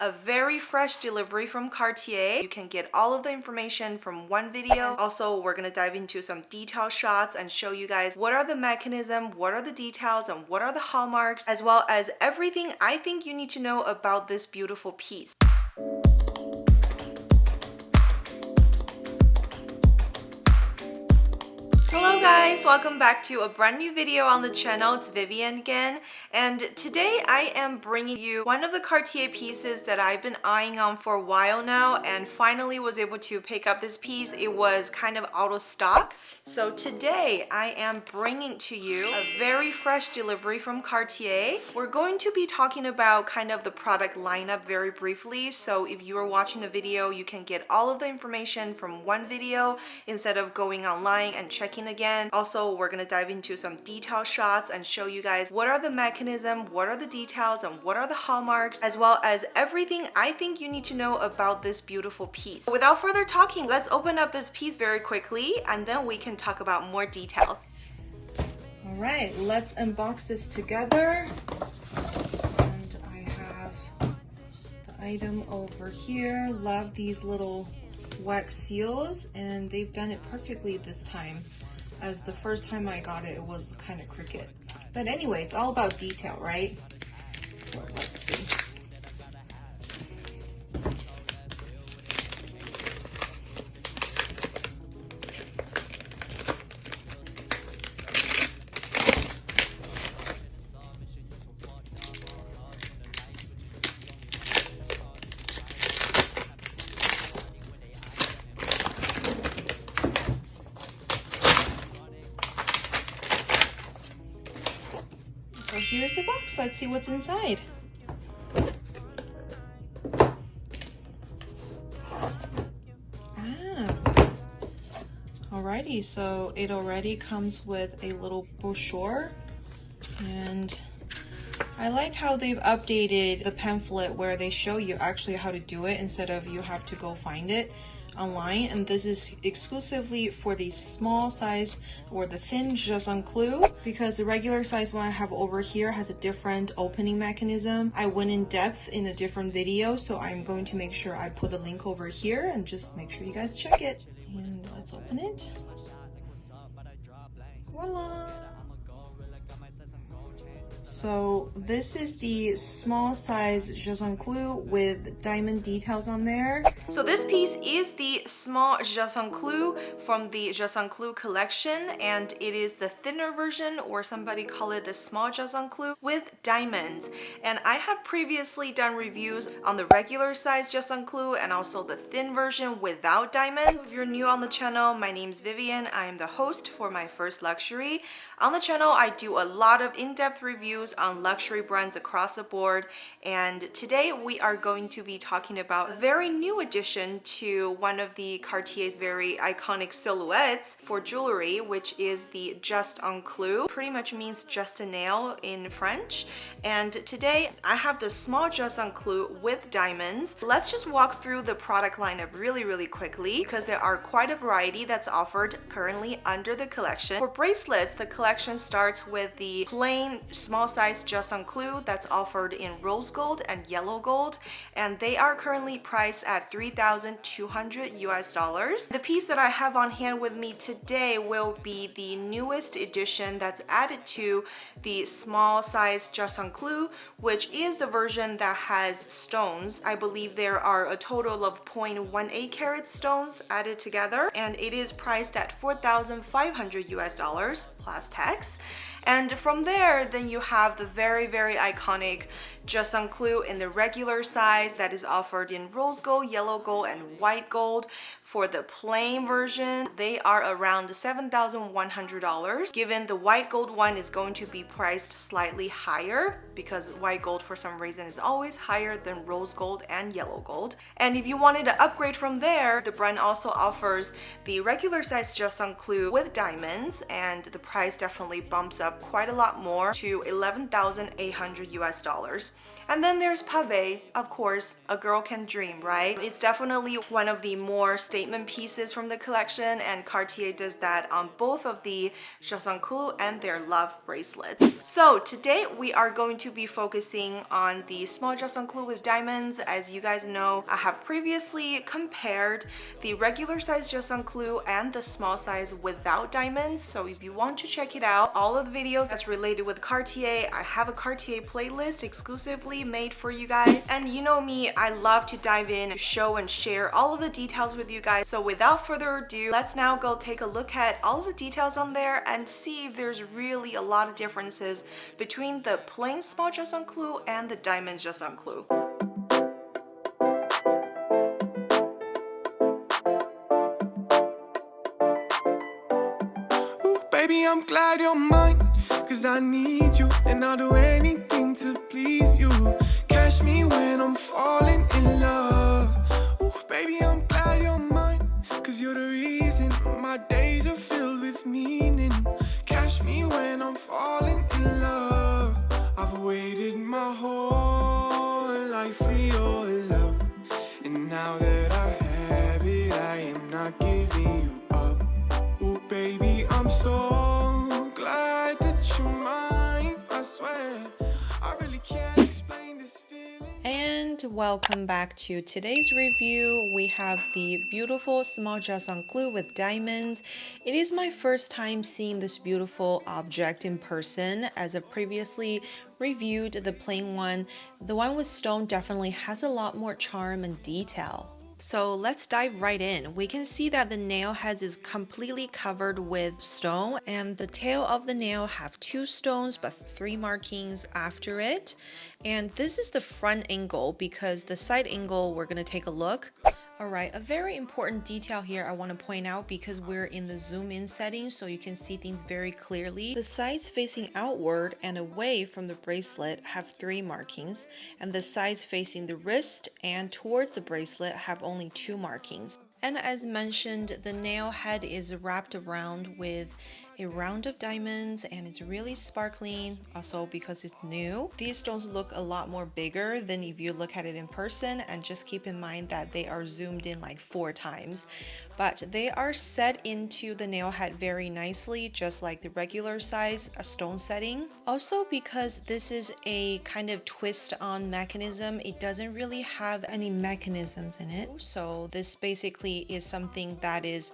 A very fresh delivery from Cartier. You can get all of the information from one video. Also, we're gonna dive into some detail shots and show you guys what are the mechanism, what are the details, and what are the hallmarks, as well as everything I think you need to know about this beautiful piece. Hello guys, welcome back to a brand new video on the channel. It's Vivian again, and today I am bringing you one of the Cartier pieces that I've been eyeing on for a while now and finally was able to pick up this piece. It was kind of out of stock, so today I am bringing to you a very fresh delivery from Cartier. We're going to be talking about kind of the product lineup very briefly, so if you are watching the video you can get all of the information from one video instead of going online and checking again. Also, we're gonna dive into some detail shots and show you guys what are the mechanism, what are the details, and what are the hallmarks, as well as everything I think you need to know about this beautiful piece. Without further talking, let's open up this piece very quickly and then we can talk about more details. All right, let's unbox this together. And I have the item over here. Love these little wax seals, and they've done it perfectly this time, as the first time I got it, it was kind of crooked. But anyway, it's all about detail, right? So let's see. Here's the box. Let's see what's inside. Alrighty, so it already comes with a little brochure, and I like how they've updated the pamphlet where they show you actually how to do it instead of you have to go find it online. And this is exclusively for the small size or the thin Juste Un Clou, because the regular size one I have over here has a different opening mechanism. I went in depth in a different video, so I'm going to make sure I put the link over here and just make sure you guys check it. And let's open it. Voila! So this is the small size Juste Un Clou with diamond details on there. So this piece is the small Juste Un Clou from the Juste Un Clou collection, and it is the thinner version, or somebody call it the small Juste Un Clou with diamonds. And I have previously done reviews on the regular size Juste Un Clou and also the thin version without diamonds. If you're new on the channel, my name's Vivian. I am the host for My First Luxury. On the channel, I do a lot of in-depth reviews on luxury brands across the board, and today we are going to be talking about a very new addition to one of the Cartier's very iconic silhouettes for jewelry, which is the Juste Un Clou. Pretty much means just a nail in French. And today I have the small Juste Un Clou with diamonds. Let's just walk through the product lineup really quickly, because there are quite a variety that's offered currently under the collection. For bracelets, the collection starts with the plain small size Juste Un Clou that's offered in rose gold and yellow gold, and they are currently priced at $3,200 US. The piece that I have on hand with me today will be the newest edition that's added to the small size Juste Un Clou, which is the version that has stones. I believe there are a total of 0.18 carat stones added together, and it is priced at $4,500 US plus tax. And from there, then you have the very iconic Juste Un Clou in the regular size that is offered in rose gold, yellow gold, and white gold. For the plain version, they are around $7,100. Given the white gold one is going to be priced slightly higher, because white gold for some reason is always higher than rose gold and yellow gold. And if you wanted to upgrade from there, the brand also offers the regular size Juste Un Clou with diamonds, and the price definitely bumps up quite a lot more to $11,800 US. And then there's pavé, of course, a girl can dream, right? It's definitely one of the more statement pieces from the collection, and Cartier does that on both of the Juste Un Clou and their love bracelets. So today we are going to be focusing on the small Juste Un Clou with diamonds. As you guys know, I have previously compared the regular size Juste Un Clou and the small size without diamonds. So if you want to check it out, all of the videos that's related with Cartier, I have a Cartier playlist exclusively made for you guys. And you know me, I love to dive in, show and share all of the details with you guys. So without further ado, let's now go take a look at all of the details on there and see if there's really a lot of differences between the plain small Juste Un Clou and the diamond Juste Un Clou. Baby, I'm glad you're mine, cause I need you, and I'll do anything to please you. Catch me when I'm falling in love. Ooh, baby, I'm glad you're mine, cause you're the reason my days are filled with meaning. Catch me when I'm falling in love. I've waited my whole life for your love, and now that I have it, I am not giving you up. Ooh, baby, I'm so glad that you're mine. I swear, I really can't explain this feeling. And welcome back to today's review. We have the beautiful small Juste Un Clou with diamonds. It is my first time seeing this beautiful object in person, as I previously reviewed the plain one. The one with stone definitely has a lot more charm and detail. So let's dive right in. We can see that the nail heads is completely covered with stone, and the tail of the nail have 2 stones but 3 markings after it. And this is the front angle, because the side angle we're going to take a look. Alright, a very important detail here I want to point out, because we're in the zoom in setting so you can see things very clearly. The sides facing outward and away from the bracelet have 3 markings, and the sides facing the wrist and towards the bracelet have only 2 markings. And as mentioned, the nail head is wrapped around with a round of diamonds, and it's really sparkling, also because it's new. These stones look a lot more bigger than if you look at it in person, and just keep in mind that they are zoomed in like 4 times. But they are set into the nail head very nicely, just like the regular size stone setting. Also, because this is a kind of twist on mechanism, it doesn't really have any mechanisms in it. So this basically is something that is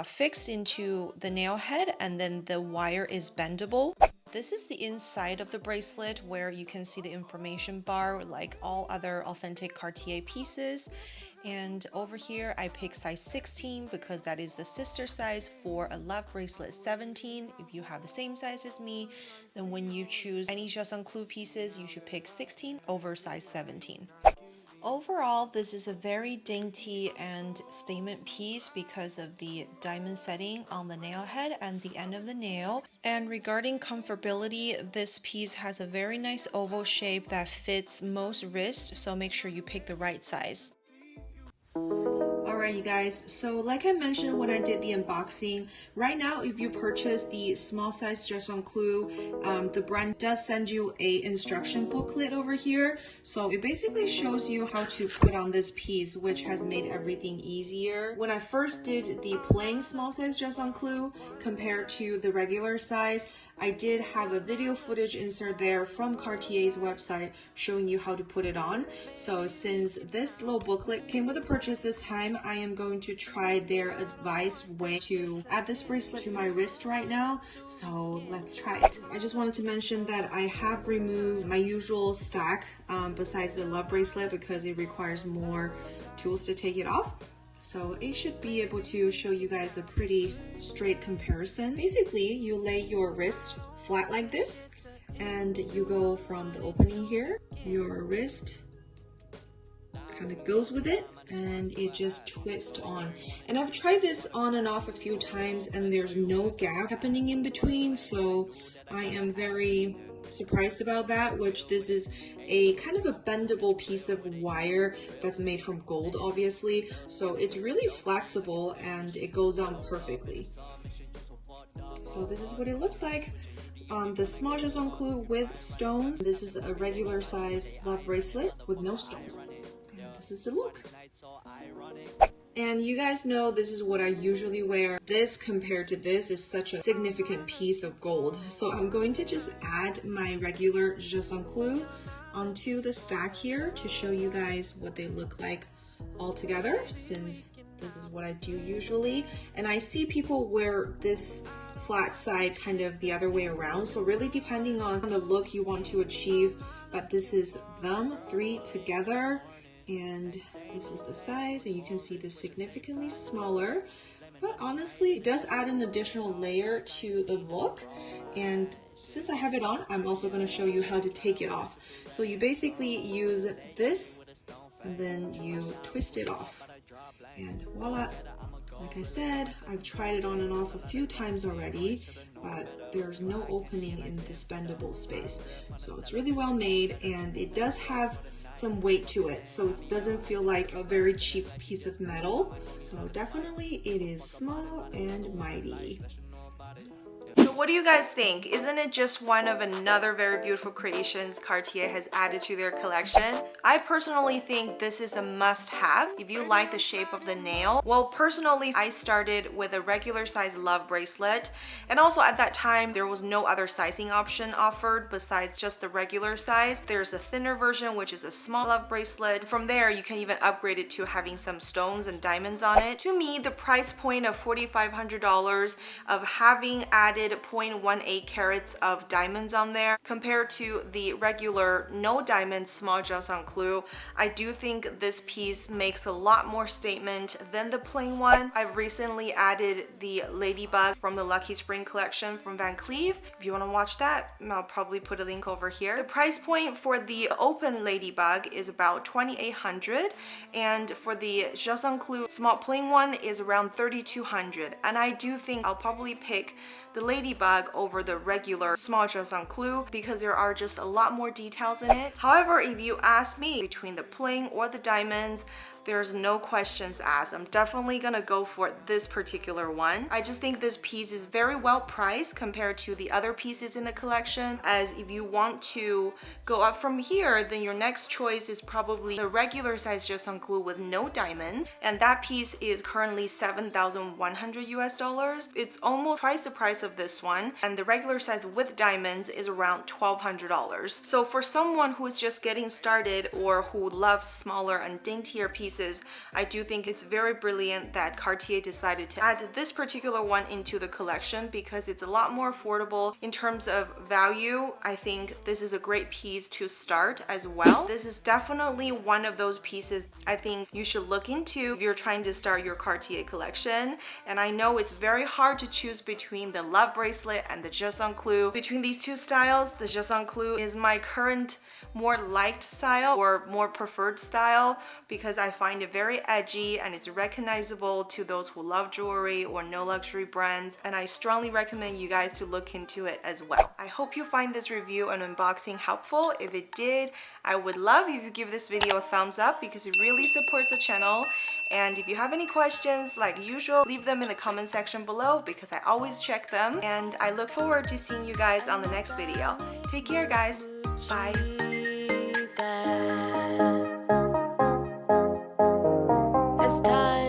fixed into the nail head, and then the wire is bendable. This is the inside of the bracelet, where you can see the information bar like all other authentic Cartier pieces. And over here I picked size 16 because that is the sister size for a love bracelet 17. If you have the same size as me, then when you choose any Juste Un Clou pieces, you should pick 16 over size 17. Overall, this is a very dainty and statement piece because of the diamond setting on the nail head and the end of the nail. And regarding comfortability, this piece has a very nice oval shape that fits most wrists, so make sure you pick the right size. Alright you guys, so like I mentioned when I did the unboxing, right now if you purchase the small size Juste Un Clou, the brand does send you a instruction booklet over here. So it basically shows you how to put on this piece, which has made everything easier. When I first did the plain small size Juste Un Clou compared to the regular size, I did have a video footage insert there from Cartier's website showing you how to put it on. So since this little booklet came with a purchase this time, I am going to try their advised way to add this bracelet to my wrist right now. So let's try it. I just wanted to mention that I have removed my usual stack besides the love bracelet because it requires more tools to take it off. So it should be able to show you guys a pretty straight comparison. Basically, you lay your wrist flat like this, and you go from the opening here. Your wrist kind of goes with it, and it just twists on. And I've tried this on and off a few times, and there's no gap happening in between, so I am very surprised about that, which this is a kind of a bendable piece of wire that's made from gold, obviously, so it's really flexible and it goes on perfectly. So this is what it looks like the small Juste Un Clou with stones. This is a regular size love bracelet with no stones. And this is the look. And you guys know this is what I usually wear. This compared to this is such a significant piece of gold. So I'm going to just add my regular Juste Un Clou onto the stack here to show you guys what they look like all together, since this is what I do usually. And I see people wear this flat side kind of the other way around. So really depending on the look you want to achieve, but this is them three together. And this is the size, and you can see this significantly smaller, but honestly it does add an additional layer to the look. And since I have it on, I'm also going to show you how to take it off. So you basically use this and then you twist it off, and voila. Like I said, I've tried it on and off a few times already, but there's no opening in this bendable space. So it's really well made, and it does have some weight to it, so it doesn't feel like a very cheap piece of metal. So definitely it is small and mighty. So what do you guys think? Isn't it just one of another very beautiful creations Cartier has added to their collection? I personally think this is a must-have if you like the shape of the nail. Well, personally, I started with a regular size love bracelet, and also at that time there was no other sizing option offered besides just the regular size. There's a thinner version, which is a small love bracelet. From there, you can even upgrade it to having some stones and diamonds on it. To me, the price point of $4,500 of having added 0.18 carats of diamonds on there compared to the regular no diamonds small Juste Un Clou, I do think this piece makes a lot more statement than the plain one. I've recently added the ladybug from the Lucky Spring collection from Van Cleef. If you want to watch that, I'll probably put a link over here. The price point for the open ladybug is about $2,800, and for the Juste Un Clou small plain one is around $3,200. And I do think I'll probably pick the ladybug over the regular small Juste Un Clou because there are just a lot more details in it. However, if you ask me between the plain or the diamonds, there's no questions asked. I'm definitely gonna go for this particular one. I just think this piece is very well priced compared to the other pieces in the collection, as if you want to go up from here, then your next choice is probably the regular size Juste Un Clou with no diamonds, and that piece is currently $7,100 US. It's almost twice the price of this one, and the regular size with diamonds is around $1,200. So for someone who is just getting started or who loves smaller and daintier pieces, I do think it's very brilliant that Cartier decided to add this particular one into the collection because it's a lot more affordable in terms of value. I think this is a great piece to start as well. This is definitely one of those pieces I think you should look into if you're trying to start your Cartier collection. And I know it's very hard to choose between the love bracelet and the Juste Un Clou. Between these two styles, the Juste Un Clou is my current more liked style or more preferred style because I find it very edgy and it's recognizable to those who love jewelry or no luxury brands, and I strongly recommend you guys to look into it as well. I hope you find this review and unboxing helpful. If it did, I would love if you give this video a thumbs up because it really supports the channel. And if you have any questions, like usual, leave them in the comment section below because I always check them, and I look forward to seeing you guys on the next video. Take care, guys. Bye. It's time.